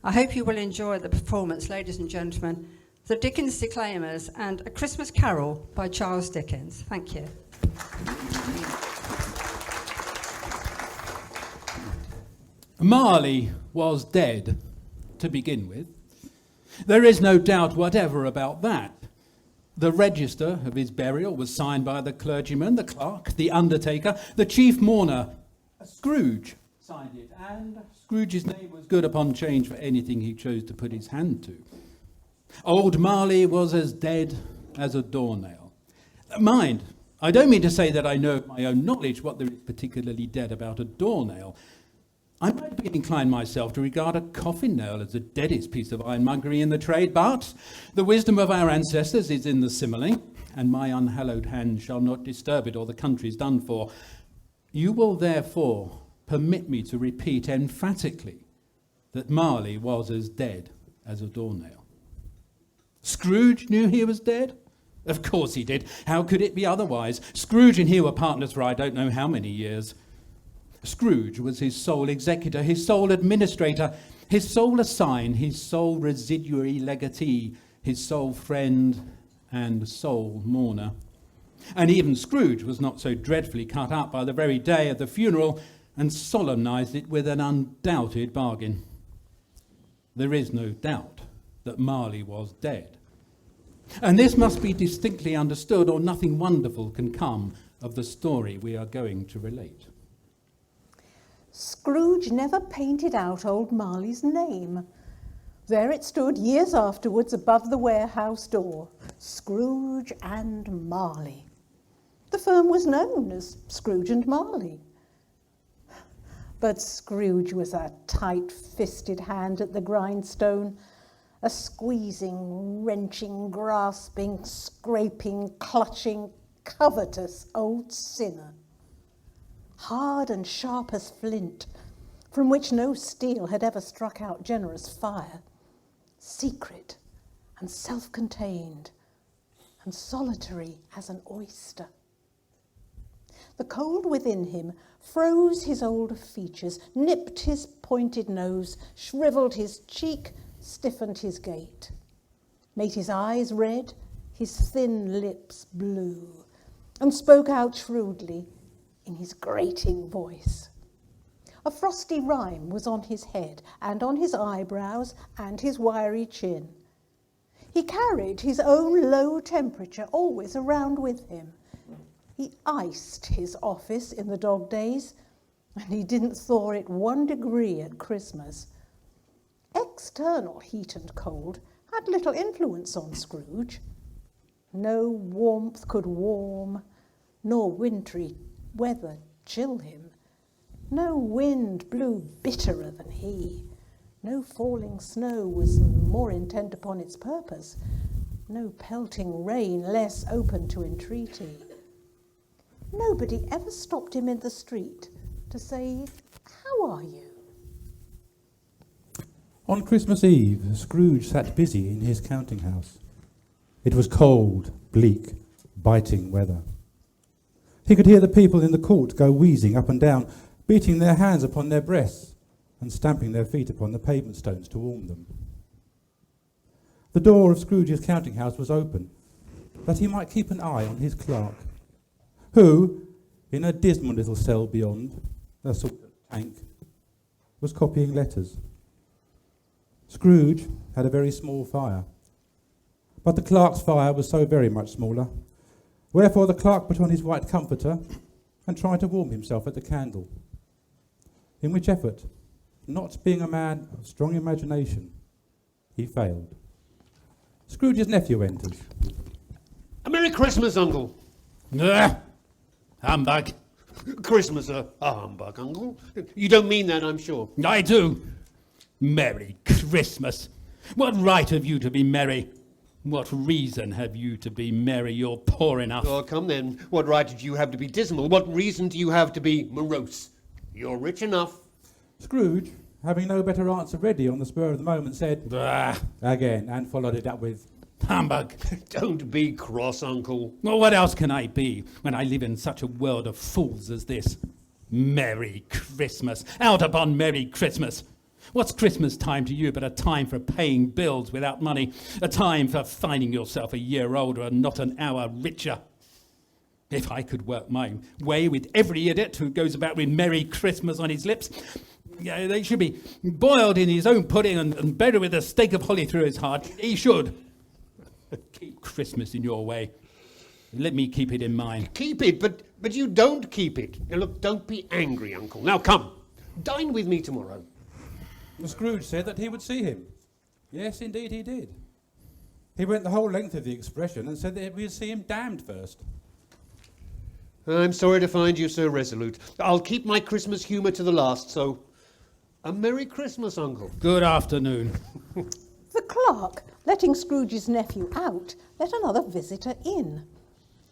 I hope you will enjoy the performance, ladies and gentlemen, the Dickens Declaimers and A Christmas Carol by Charles Dickens. Thank you. Marley was dead, to begin with. There is no doubt whatever about that. The register of his burial was signed by the clergyman, the clerk, the undertaker, the chief mourner. Scrooge signed it, and Scrooge's name was good upon change for anything he chose to put his hand to. Old Marley was as dead as a doornail. Mind, I don't mean to say that I know of my own knowledge what there is particularly dead about a doornail. I might be inclined myself to regard a coffin nail as the deadest piece of ironmongery in the trade, but the wisdom of our ancestors is in the simile, and my unhallowed hand shall not disturb it, or the country's done for. You will therefore permit me to repeat emphatically that Marley was as dead as a doornail. Scrooge knew he was dead? Of course he did. How could it be otherwise? Scrooge and he were partners for I don't know how many years. Scrooge was his sole executor, his sole administrator, his sole assign, his sole residuary legatee, his sole friend and sole mourner. And even Scrooge was not so dreadfully cut up by the very day of the funeral and solemnised it with an undoubted bargain. There is no doubt that Marley was dead. And this must be distinctly understood, or nothing wonderful can come of the story we are going to relate. Scrooge never painted out old Marley's name. There it stood years afterwards above the warehouse door, Scrooge and Marley. The firm was known as Scrooge and Marley. But Scrooge was a tight-fisted hand at the grindstone, a squeezing, wrenching, grasping, scraping, clutching, covetous old sinner. Hard and sharp as flint, from which no steel had ever struck out generous fire, secret and self-contained and solitary as an oyster. The cold within him froze his old features, nipped his pointed nose, shrivelled his cheek, stiffened his gait, made his eyes red, his thin lips blue, and spoke out shrewdly in his grating voice. A frosty rime was on his head and on his eyebrows and his wiry chin. He carried his own low temperature always around with him. He iced his office in the dog days, and he didn't thaw it 1 degree at Christmas. External heat and cold had little influence on Scrooge. No warmth could warm, nor wintry weather chill him. No wind blew bitterer than he. No falling snow was more intent upon its purpose. No pelting rain less open to entreaty. Nobody ever stopped him in the street to say, "How are you?" On Christmas Eve, Scrooge sat busy in his counting house. It was cold, bleak, biting weather. He could hear the people in the court go wheezing up and down, beating their hands upon their breasts and stamping their feet upon the pavement stones to warm them. The door of Scrooge's counting house was open, that he might keep an eye on his clerk, who, in a dismal little cell beyond, a sort of tank, was copying letters. Scrooge had a very small fire, but the clerk's fire was so very much smaller, wherefore the clerk put on his white comforter and tried to warm himself at the candle, in which effort, not being a man of strong imagination, he failed. Scrooge's nephew enters. A Merry Christmas, Uncle. Humbug. Christmas a humbug, Uncle. You don't mean that, I'm sure. I do. Merry Christmas. What right have you to be merry? What reason have you to be merry? You're poor enough. Oh, come then. What right did you have to be dismal? What reason do you have to be morose? You're rich enough. Scrooge, having no better answer ready on the spur of the moment, said, Bah, again, and followed it up with, humbug. Don't be cross, Uncle. Well, what else can I be when I live in such a world of fools as this? Merry Christmas. Out upon Merry Christmas. What's Christmas time to you but a time for paying bills without money, a time for finding yourself a year older and not an hour richer? If I could work my way with every idiot who goes about with Merry Christmas on his lips, they should be boiled in his own pudding and buried with a stake of holly through his heart. He should. Keep Christmas in your way. Let me keep it in mine. Keep it, but you don't keep it. Now look, don't be angry, Uncle. Now come, dine with me tomorrow. Scrooge said that he would see him. Yes, indeed he did. He went the whole length of the expression and said that we'd see him damned first. I'm sorry to find you so resolute. I'll keep my Christmas humour to the last, so a Merry Christmas, Uncle. Good afternoon. The clerk, letting Scrooge's nephew out, let another visitor in.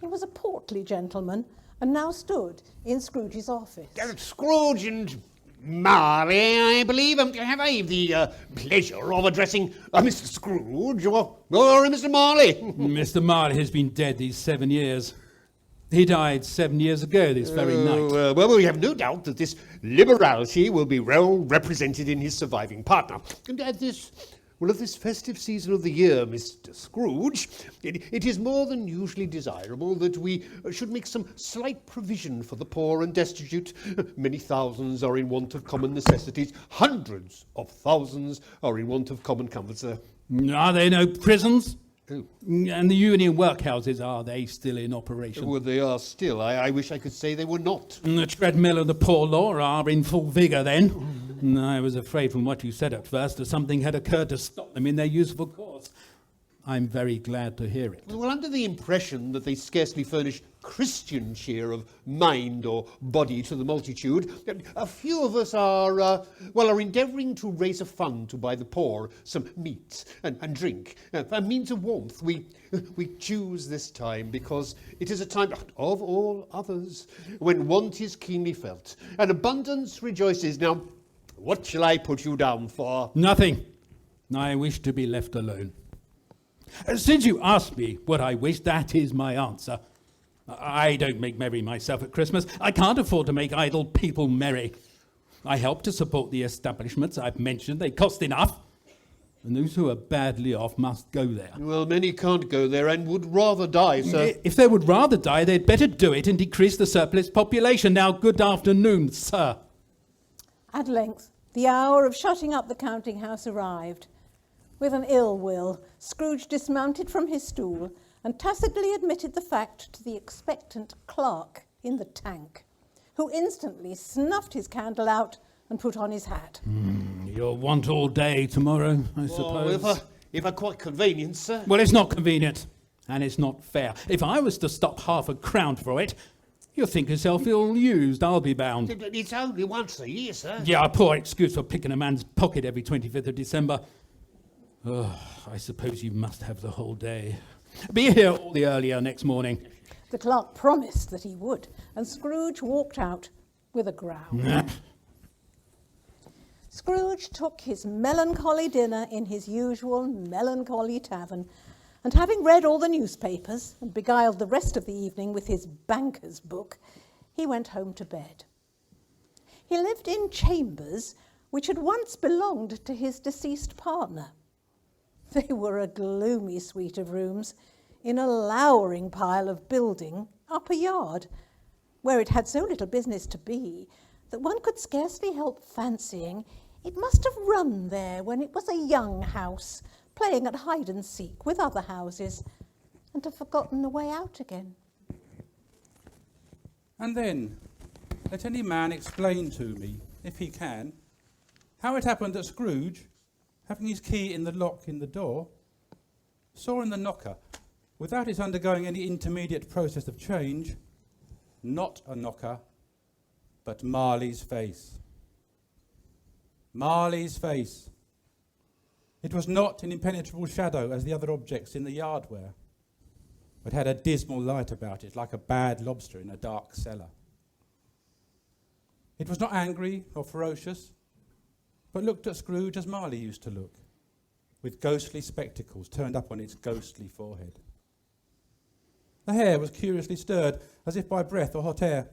He was a portly gentleman, and now stood in Scrooge's office. Scrooge and Marley, I believe. Have I the pleasure of addressing Mr. Scrooge or Mr. Marley? Mr. Marley has been dead these 7 years. He died 7 years ago this very night. Well, we have no doubt that this liberality will be well represented in his surviving partner. And at this festive season of the year, Mr. Scrooge, it is more than usually desirable that we should make some slight provision for the poor and destitute. Many thousands are in want of common necessities. Hundreds of thousands are in want of common comforts. Are there no prisons? Oh. And the union workhouses, are they still in operation? Well, they are still. I wish I could say they were not. And the treadmill of the poor law are in full vigour then? I was afraid from what you said at first that something had occurred to stop them in their useful course. I'm very glad to hear it. Well, under the impression that they scarcely furnish Christian cheer of mind or body to the multitude, a few of us are endeavouring to raise a fund to buy the poor some meat and drink, a means of warmth. We choose this time because it is a time of all others when want is keenly felt and abundance rejoices. Now, what shall I put you down for? Nothing. I wish to be left alone. Since you asked me what I wish, that is my answer. I don't make merry myself at Christmas. I can't afford to make idle people merry. I help to support the establishments I've mentioned. They cost enough. And those who are badly off must go there. Well, many can't go there and would rather die, sir. If they would rather die, they'd better do it and decrease the surplus population. Now, good afternoon, sir. At length, the hour of shutting up the counting house arrived. With an ill will, Scrooge dismounted from his stool and tacitly admitted the fact to the expectant clerk in the tank, who instantly snuffed his candle out and put on his hat. You'll want all day tomorrow, I suppose. If I quite convenient, sir. Well, it's not convenient, and it's not fair. If I was to stop half a crown for it, you'll think yourself ill-used, I'll be bound. It's only once a year, sir. Yeah, a poor excuse for picking a man's pocket every 25th of December. Oh, I suppose you must have the whole day. Be here all the earlier next morning. The clerk promised that he would, and Scrooge walked out with a growl. Scrooge took his melancholy dinner in his usual melancholy tavern, and having read all the newspapers and beguiled the rest of the evening with his banker's book, he went home to bed. He lived in chambers which had once belonged to his deceased partner. They were a gloomy suite of rooms in a lowering pile of building up a yard, where it had so little business to be that one could scarcely help fancying it must have run there when it was a young house, playing at hide-and-seek with other houses, and have forgotten the way out again. And then, let any man explain to me, if he can, how it happened that Scrooge, having his key in the lock in the door, saw in the knocker, without its undergoing any intermediate process of change, not a knocker, but Marley's face. Marley's face. It was not an impenetrable shadow as the other objects in the yard were, but had a dismal light about it, like a bad lobster in a dark cellar. It was not angry or ferocious, but looked at Scrooge as Marley used to look, with ghostly spectacles turned up on its ghostly forehead. The hair was curiously stirred, as if by breath or hot air,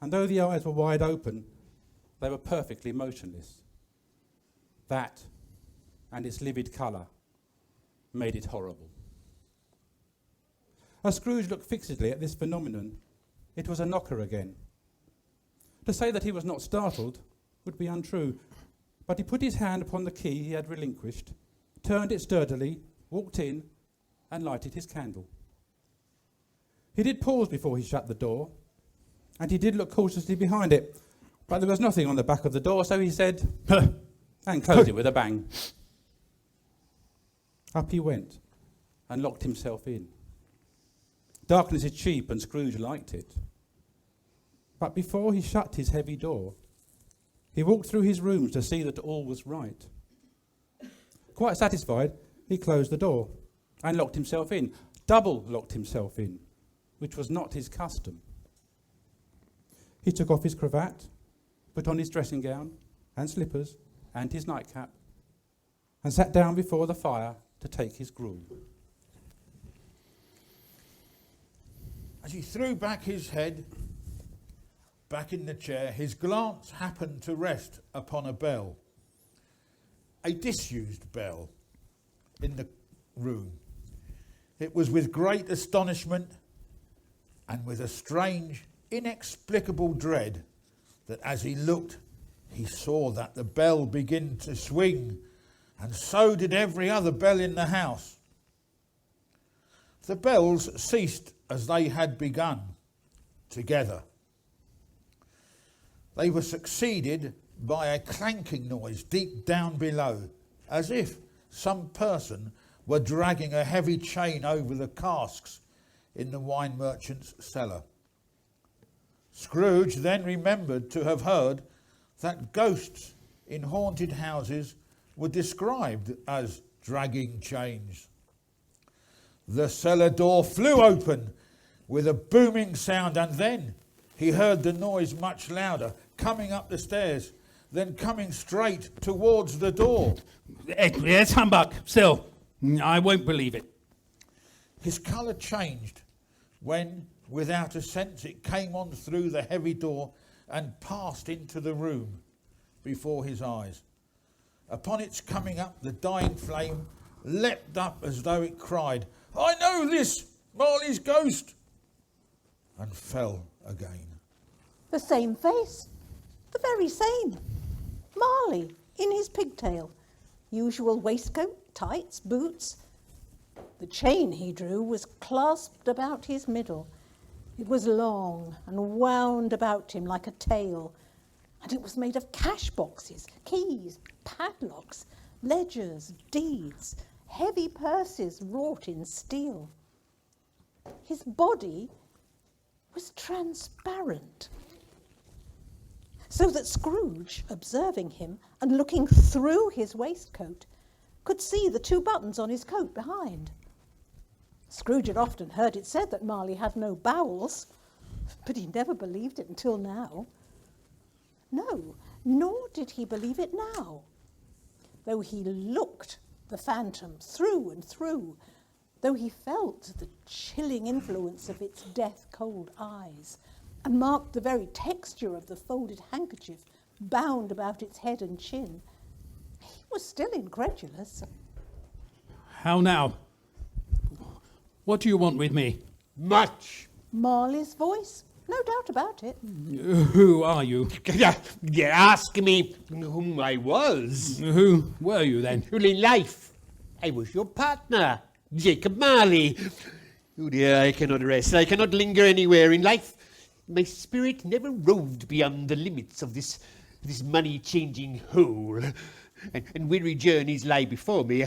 and though the eyes were wide open, they were perfectly motionless. That, and its livid colour, made it horrible. As Scrooge looked fixedly at this phenomenon, it was a knocker again. To say that he was not startled would be untrue, but he put his hand upon the key he had relinquished, turned it sturdily, walked in, and lighted his candle. He did pause before he shut the door, and he did look cautiously behind it, but there was nothing on the back of the door, so he said, and closed it with a bang. Up he went, and locked himself in. Darkness is cheap, and Scrooge liked it. But before he shut his heavy door, he walked through his rooms to see that all was right. Quite satisfied, he closed the door and locked himself in, double locked himself in, which was not his custom. He took off his cravat, put on his dressing gown and slippers and his nightcap, and sat down before the fire to take his gruel. As he threw back his head, back in the chair, his glance happened to rest upon a bell, a disused bell in the room. It was with great astonishment and with a strange, inexplicable dread that as he looked, he saw that the bell began to swing, and so did every other bell in the house. The bells ceased as they had begun, together. They were succeeded by a clanking noise deep down below, as if some person were dragging a heavy chain over the casks in the wine merchant's cellar. Scrooge then remembered to have heard that ghosts in haunted houses were described as dragging chains. The cellar door flew open with a booming sound, and then he heard the noise much louder, coming up the stairs, then coming straight towards the door. It's humbug, still. I won't believe it. His colour changed when, without a sense, it came on through the heavy door and passed into the room before his eyes. Upon its coming up, the dying flame leapt up as though it cried, "I know this, Marley's ghost," and fell again. The same face, the very same. Marley, in his pigtail, usual waistcoat, tights, boots. The chain he drew was clasped about his middle. It was long and wound about him like a tail, and it was made of cash boxes, keys, padlocks, ledgers, deeds, heavy purses wrought in steel. His body was transparent, so that Scrooge, observing him and looking through his waistcoat, could see the 2 buttons on his coat behind. Scrooge had often heard it said that Marley had no bowels, but he never believed it until now. No, nor did he believe it now, though he looked the phantom through and through, though he felt the chilling influence of its death-cold eyes, and marked the very texture of the folded handkerchief bound about its head and chin. He was still incredulous. How now? What do you want with me? Much. Marley's voice, no doubt about it. Who are you? You ask me whom I was. Who were you then? Well, in life, I was your partner, Jacob Marley. Oh dear, I cannot rest. I cannot linger anywhere in life. My spirit never roved beyond the limits of this money-changing hole. And weary journeys lie before me.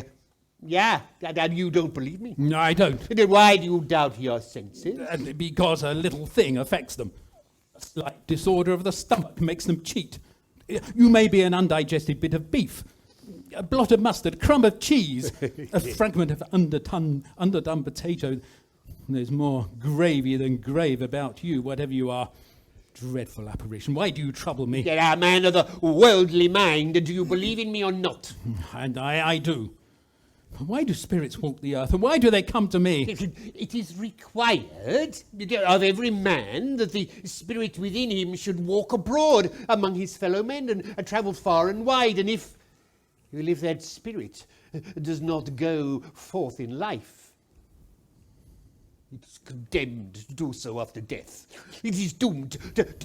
Yeah, and you don't believe me? No, I don't. Then why do you doubt your senses? Because a little thing affects them. A slight disorder of the stomach makes them cheat. You may be an undigested bit of beef, a blot of mustard, crumb of cheese, a fragment of underdone potato. There's more gravy than grave about you, whatever you are. Dreadful apparition. Why do you trouble me? You're a man of the worldly mind. Do you believe in me or not? And I do. Why do spirits walk the earth, and why do they come to me? It is required of every man that the spirit within him should walk abroad among his fellow men and travel far and wide. And if Well, if that spirit does not go forth in life, it is condemned to do so after death. It is doomed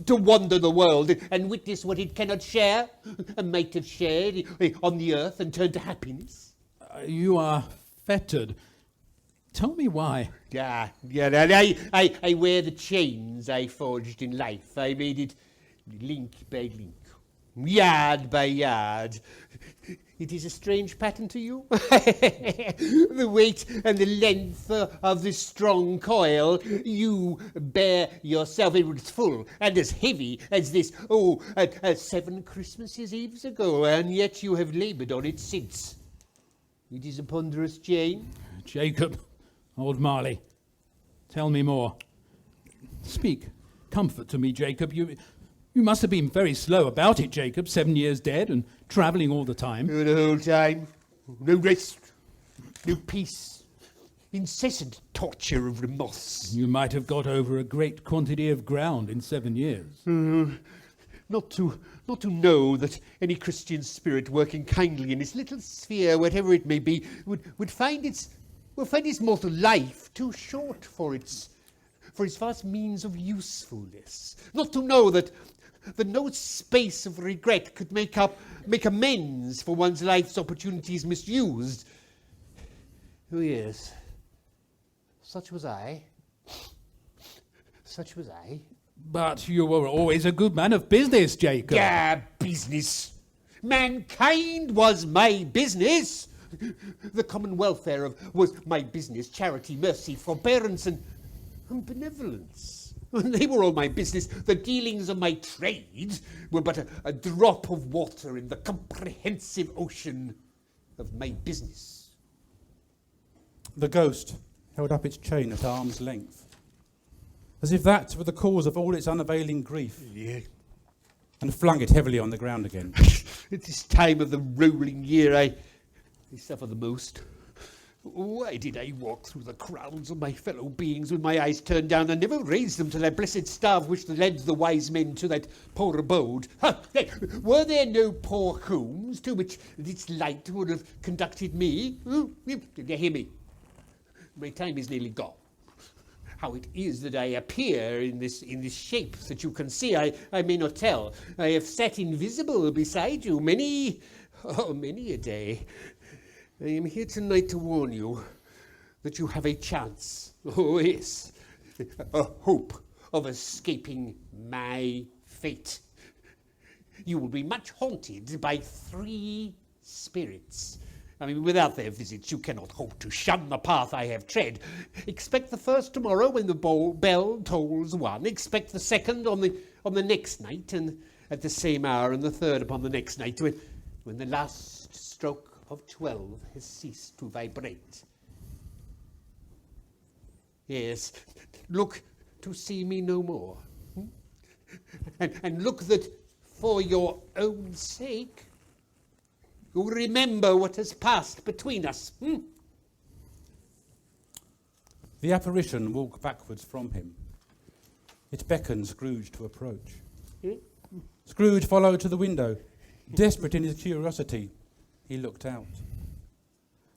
to wander the world and witness what it cannot share, and might have shared on the earth and turn to happiness. You are fettered. Tell me why. Yeah, I wear the chains I forged in life. I made it link by link, yard by yard. It is a strange pattern to you? The weight and the length of this strong coil, you bear yourself. It was full and as heavy as this, 7 Christmases Eves ago, and yet you have laboured on it since. It is a ponderous chain. Jacob, old Marley, tell me more. Speak comfort to me, Jacob. You must have been very slow about it, Jacob, 7 years dead and travelling all the time. The whole time. No rest, no peace, incessant torture of remorse. You might have got over a great quantity of ground in 7 years. Not to know that any Christian spirit working kindly in its little sphere, whatever it may be, would find its mortal life too short for its vast means of usefulness. Not to know that no space of regret could make amends for one's life's opportunities misused. Oh yes, such was I. Such was I. But you were always a good man of business, Jacob. Yeah, business. Mankind was my business. The common welfare was my business. Charity, mercy, forbearance, and benevolence. They were all my business. The dealings of my trade were but a drop of water in the comprehensive ocean of my business. The ghost held up its chain at arm's length, as if that were the cause of all its unavailing grief, Yeah. and flung it heavily on the ground again. At this time of the rolling year, I suffer the most. Why did I walk through the crowds of my fellow beings with my eyes turned down and never raise them to that blessed staff which led the wise men to that poor abode? Were there no poor homes to which its light would have conducted me? Did you hear me? My time is nearly gone. How it is that I appear in this shape that you can see, I may not tell. I have sat invisible beside you many a day. I am here tonight to warn you that you have a chance, oh yes, a hope of escaping my fate. You will be much haunted by 3 spirits. I mean, without their visits, you cannot hope to shun the path I have tread. Expect the first tomorrow when the bell tolls 1. Expect the second on the next night, and at the same hour, and the third upon the next night, when the last stroke of 12 has ceased to vibrate. Yes, look to see me no more. And look that for your own sake, you remember what has passed between us. The apparition walked backwards from him. It beckoned Scrooge to approach. Scrooge followed to the window. Desperate in his curiosity, he looked out.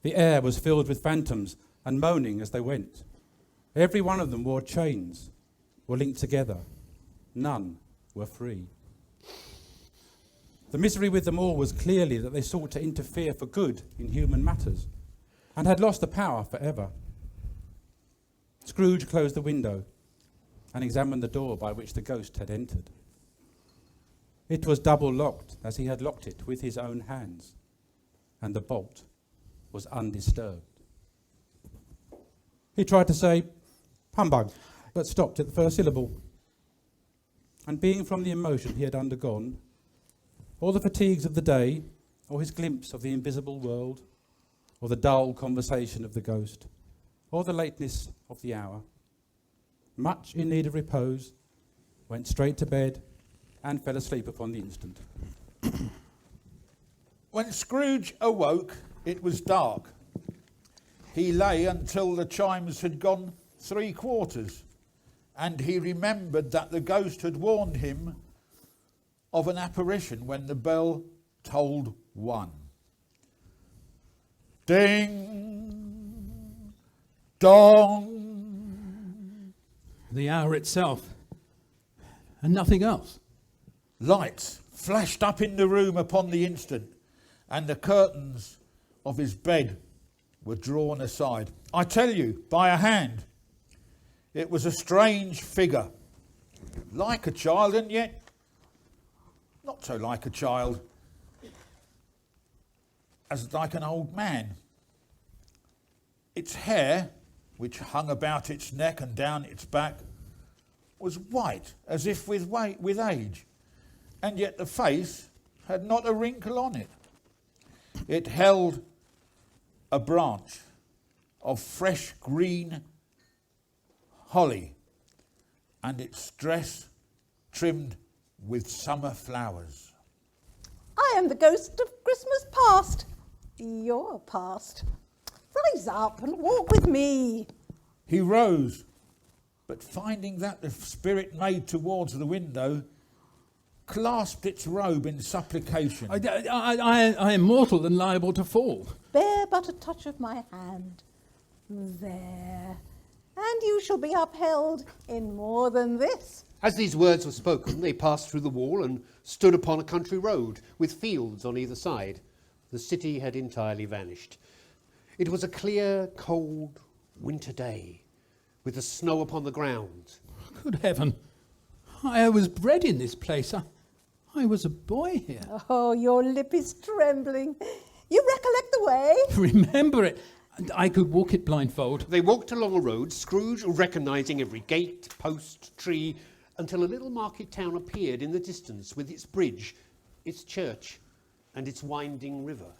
The air was filled with phantoms and moaning as they went. Every one of them wore chains, were linked together. None were free. The misery with them all was clearly that they sought to interfere for good in human matters and had lost the power forever. Scrooge closed the window and examined the door by which the ghost had entered. It was double locked as he had locked it with his own hands, and the bolt was undisturbed. He tried to say, "Humbug," but stopped at the first syllable. And being from the emotion he had undergone, or the fatigues of the day, or his glimpse of the invisible world, or the dull conversation of the ghost, or the lateness of the hour, much in need of repose, went straight to bed and fell asleep upon the instant. When Scrooge awoke, it was dark. He lay until the chimes had gone 3/4, and he remembered that the ghost had warned him of an apparition when the bell tolled 1. Ding, dong. The hour itself, and nothing else. Lights flashed up in the room upon the instant, and the curtains of his bed were drawn aside. I tell you, by a hand. It was a strange figure, like a child, and yet not so like a child, as like an old man. Its hair, which hung about its neck and down its back, was white, as if with age, and yet the face had not a wrinkle on it. It held a branch of fresh green holly, and its dress trimmed with summer flowers. I am the ghost of Christmas past. Your past. Rise up and walk with me. He rose, but finding that the spirit made towards the window, clasped its robe in supplication. I am mortal and liable to fall. Bear but a touch of my hand. There. And you shall be upheld in more than this. As these words were spoken, they passed through the wall and stood upon a country road with fields on either side. The city had entirely vanished. It was a clear, cold winter day, with the snow upon the ground. Good heaven, I was bred in this place. I was a boy here. Oh, your lip is trembling. You recollect the way? Remember it. And I could walk it blindfold. They walked along a road, Scrooge recognising every gate, post, tree, until a little market town appeared in the distance with its bridge, its church, and its winding river.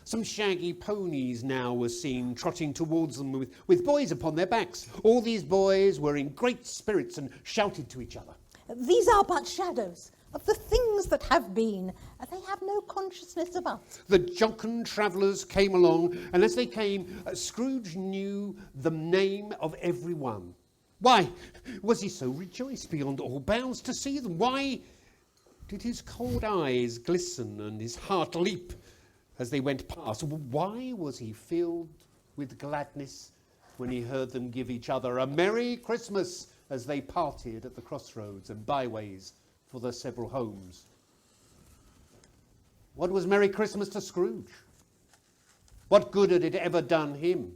Some shaggy ponies now were seen trotting towards them with boys upon their backs. All these boys were in great spirits and shouted to each other. These are but shadows of the things that have been. They have no consciousness of us. The jocund travellers came along, and as they came, Scrooge knew the name of every one. Why was he so rejoiced beyond all bounds to see them? Why did his cold eyes glisten and his heart leap as they went past? Why was he filled with gladness when he heard them give each other a Merry Christmas as they parted at the crossroads and byways for their several homes? What was Merry Christmas to Scrooge? What good had it ever done him?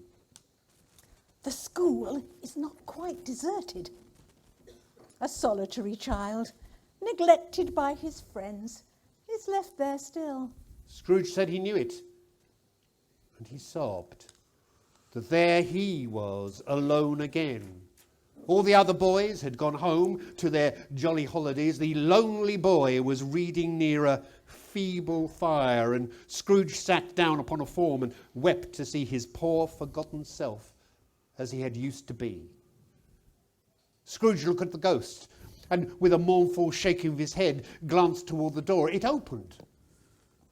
The school is not quite deserted. A solitary child, neglected by his friends, is left there still. Scrooge said he knew it, and he sobbed that there he was alone again. All the other boys had gone home to their jolly holidays. The lonely boy was reading near a feeble fire, and Scrooge sat down upon a form and wept to see his poor forgotten self as he had used to be. Scrooge looked at the ghost, and with a mournful shaking of his head, glanced toward the door. It opened.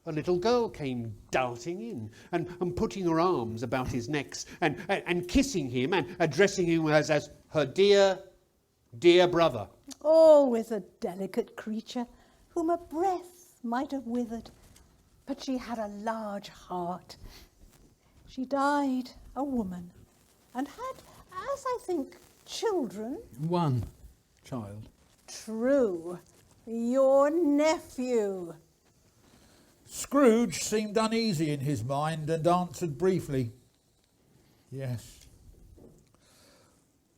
A little girl came darting in and putting her arms about his neck and kissing him and addressing him as her dear brother. Always a delicate creature whom a breath might have withered, but she had a large heart. She died a woman and had, as I think, children. One child. True, your nephew. Scrooge seemed uneasy in his mind and answered briefly, yes.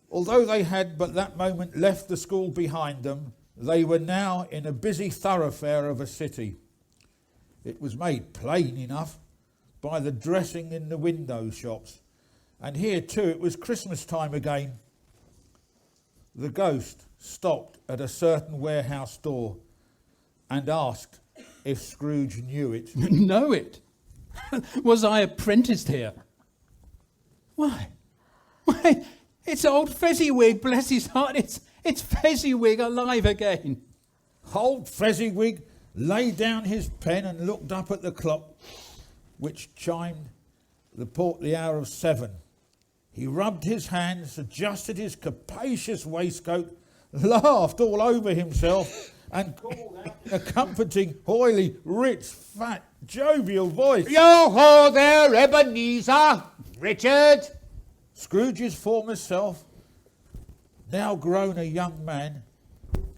Although they had but that moment left the school behind them, they were now in a busy thoroughfare of a city. It was made plain enough by the dressing in the window shops, and here too it was Christmas time again. The ghost stopped at a certain warehouse door and asked if Scrooge knew it. Know it? Was I apprenticed here? Why, it's old Fezziwig, bless his heart. It's Fezziwig alive again. Old Fezziwig laid down his pen and looked up at the clock, which chimed the hour of 7. He rubbed his hands, adjusted his capacious waistcoat, laughed all over himself, and called out in a comforting, oily, rich, fat, jovial voice. Yo-ho there, Ebenezer! Richard! Scrooge's former self, now grown a young man,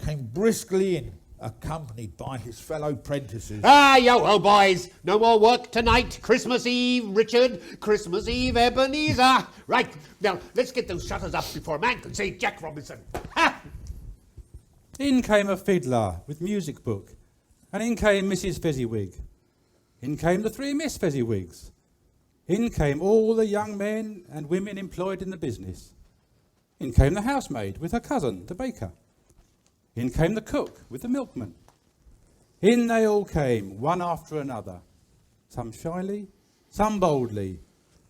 came briskly in, accompanied by his fellow prentices. Ah, yo-ho, boys! No more work tonight. Christmas Eve, Richard. Christmas Eve, Ebenezer. Right, now, let's get those shutters up before a man can say Jack Robinson. Ha! In came a fiddler with music book, and in came Mrs. Fezziwig. In came the three Miss Fezziwigs. In came all the young men and women employed in the business. In came the housemaid with her cousin, the baker. In came the cook with the milkman. In they all came, one after another, some shyly, some boldly,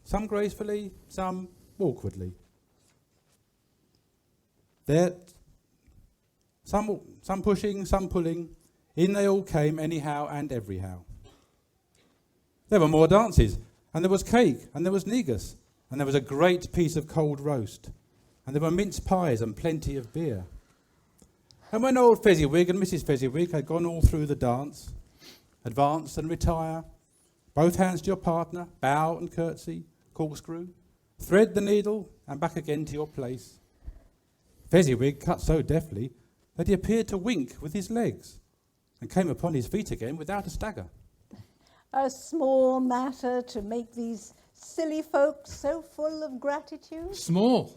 some gracefully, some awkwardly. There, some pushing, some pulling, in they all came anyhow and everyhow. There were more dances, and there was cake, and there was negus, and there was a great piece of cold roast, and there were mince pies and plenty of beer. And when old Fezziwig and Mrs. Fezziwig had gone all through the dance, advance and retire, both hands to your partner, bow and curtsy, corkscrew, thread the needle, and back again to your place. Fezziwig cut so deftly that he appeared to wink with his legs, and came upon his feet again without a stagger. A small matter to make these silly folks so full of gratitude. Small.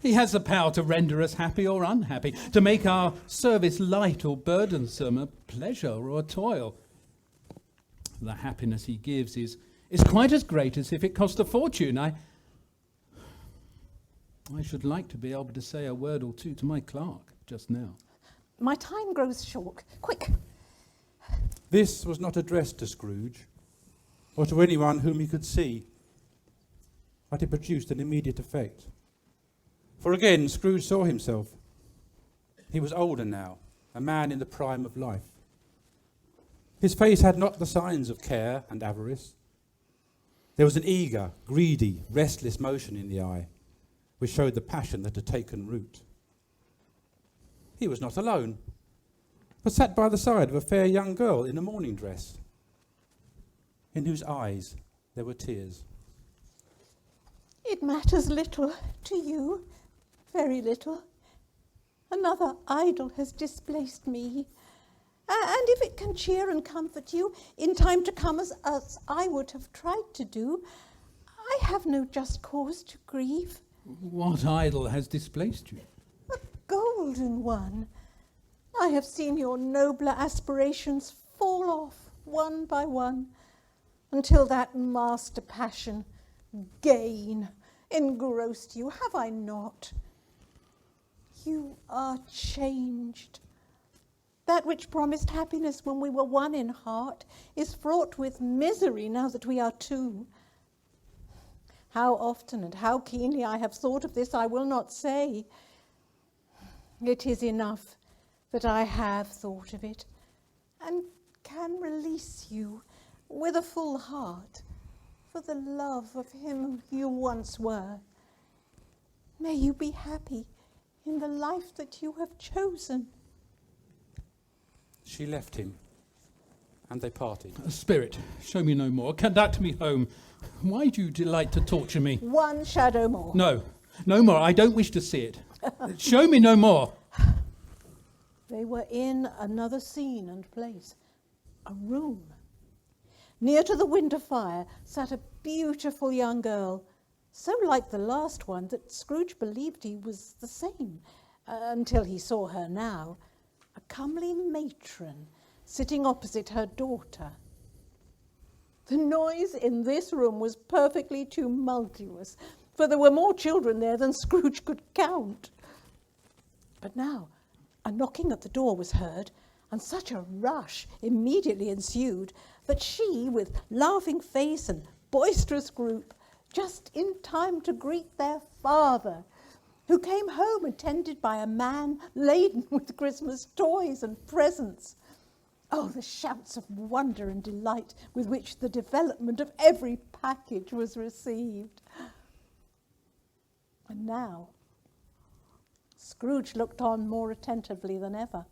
He has the power to render us happy or unhappy, to make our service light or burdensome, a pleasure or a toil. The happiness he gives is quite as great as if it cost a fortune. I should like to be able to say a word or two to my clerk just now. My time grows short. Quick! This was not addressed to Scrooge, or to anyone whom he could see, but it produced an immediate effect. For again, Scrooge saw himself. He was older now, a man in the prime of life. His face had not the signs of care and avarice. There was an eager, greedy, restless motion in the eye, which showed the passion that had taken root. He was not alone, but sat by the side of a fair young girl in a morning dress, in whose eyes there were tears. It matters little to you, very little. Another idol has displaced me. And if it can cheer and comfort you in time to come as I would have tried to do, I have no just cause to grieve. What idol has displaced you? A golden one. I have seen your nobler aspirations fall off one by one, until that master passion, gain, engrossed you, have I not? You are changed. That which promised happiness when we were one in heart is fraught with misery now that we are two. How often and how keenly I have thought of this, I will not say. It is enough that I have thought of it, and can release you with a full heart for the love of him you once were. May you be happy in the life that you have chosen. She left him, and they parted. Spirit, show me no more. Conduct me home. Why do you delight to torture me? One shadow more. No, no more. I don't wish to see it. Show me no more. They were in another scene and place, a room. Near to the window fire sat a beautiful young girl, so like the last one that Scrooge believed he was the same, until he saw her now, a comely matron sitting opposite her daughter. The noise in this room was perfectly tumultuous, for there were more children there than Scrooge could count. But now a knocking at the door was heard, and such a rush immediately ensued that she, with laughing face and boisterous group, just in time to greet their father, who came home attended by a man laden with Christmas toys and presents. Oh, the shouts of wonder and delight with which the development of every package was received. And now Scrooge looked on more attentively than ever.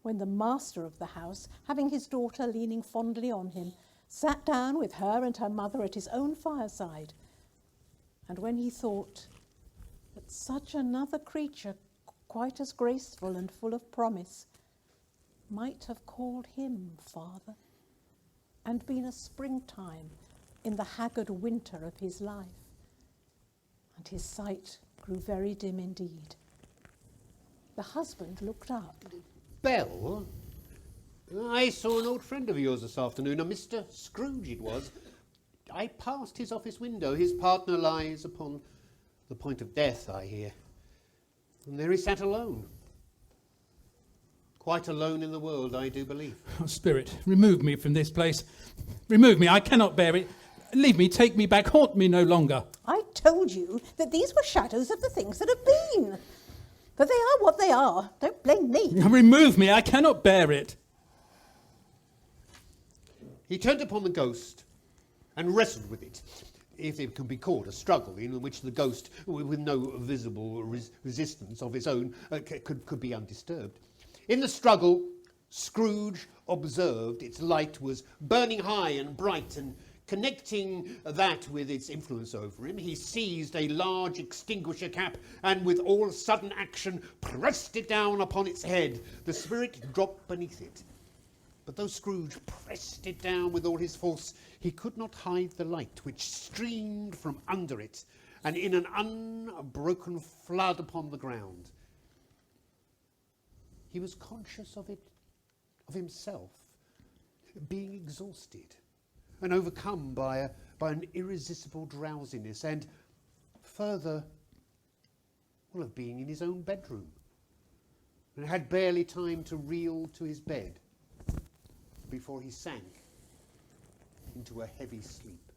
when the master of the house, having his daughter leaning fondly on him, sat down with her and her mother at his own fireside, and when he thought that such another creature, quite as graceful and full of promise, might have called him father, and been a springtime in the haggard winter of his life, and his sight grew very dim indeed. The husband looked up. Bell, I saw an old friend of yours this afternoon, a Mr. Scrooge it was. I passed his office window. His partner lies upon the point of death, I hear. And there he sat alone. Quite alone in the world, I do believe. Oh, Spirit, remove me from this place. Remove me, I cannot bear it. Leave me, take me back, haunt me no longer. I told you that these were shadows of the things that have been. That they are what they are. Don't blame me. Remove me, I cannot bear it. He turned upon the ghost and wrestled with it, if it can be called a struggle in which the ghost, with no visible resistance of its own, could be undisturbed. In the struggle, Scrooge observed its light was burning high and bright, and connecting that with its influence over him, he seized a large extinguisher cap and with all sudden action pressed it down upon its head. The spirit dropped beneath it. But though Scrooge pressed it down with all his force, he could not hide the light which streamed from under it, and in an unbroken flood upon the ground. He was conscious of it, of himself, being exhausted and overcome by an irresistible drowsiness, and further, well, of being in his own bedroom, and had barely time to reel to his bed before he sank into a heavy sleep.